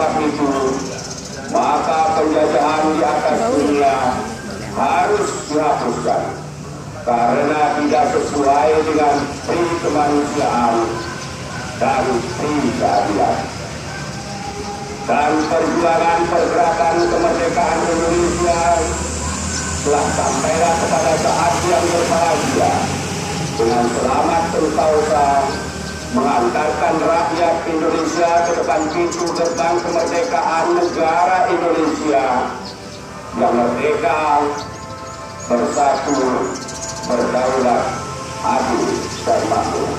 sebab itu, maka penjajahan di atas dunia harus dihapuskan karena tidak sesuai dengan pri kemanusiaan dan pri keadilan. Dan perjuangan pergerakan kemerdekaan Indonesia telah sampailah kepada saat yang berbahagia dengan selamat sentosa mengantarkan rakyat Indonesia ke depan pintu gerbang kemerdekaan negara Indonesia yang merdeka, bersatu, berdaulat, adil, dan makmur.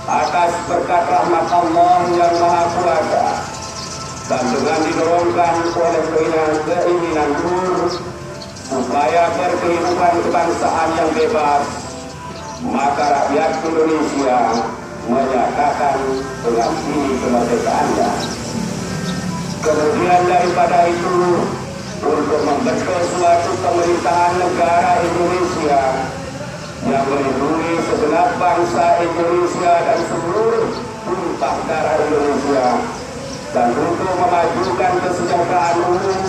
Atas berkat rahmat Allah yang Maha Kuasa dan dengan didorongkan oleh keinginan luhur supaya berkehidupan kebangsaan yang bebas, maka rakyat Indonesia menyatakan dengan ini kemerdekaannya. Kemudian daripada itu, untuk membentuk suatu pemerintahan negara Indonesia yang melindungi segenap bangsa Indonesia dan seluruh tumpah darah Indonesia, dan untuk memajukan kesejahteraan umum,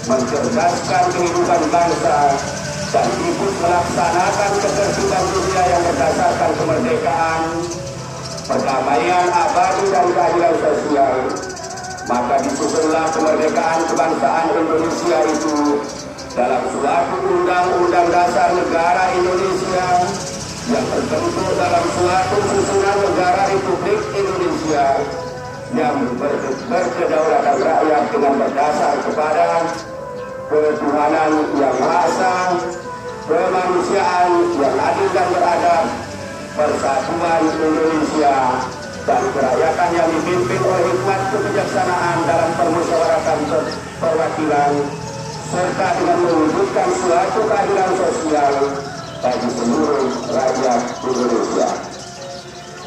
mencerdaskan kehidupan bangsa, dan ikut melaksanakan ketertiban dunia yang berdasarkan kemerdekaan, perdamaian abadi dan keadilan sosial, maka disusunlah kemerdekaan kebangsaan Indonesia itu dalam suatu undang-undang dasar negara Indonesia yang terbentuk dalam suatu susunan negara Republik Indonesia yang berkedaulatan rakyat dengan berdasar kepada ketuhanan yang Maha Esa, kemanusiaan yang adil dan beradab, persatuan Indonesia, dan kerakyatan yang dipimpin oleh hikmat kebijaksanaan dalam permusyawaratan perwakilan, serta dengan mewujudkan suatu keadilan sosial bagi seluruh rakyat Indonesia.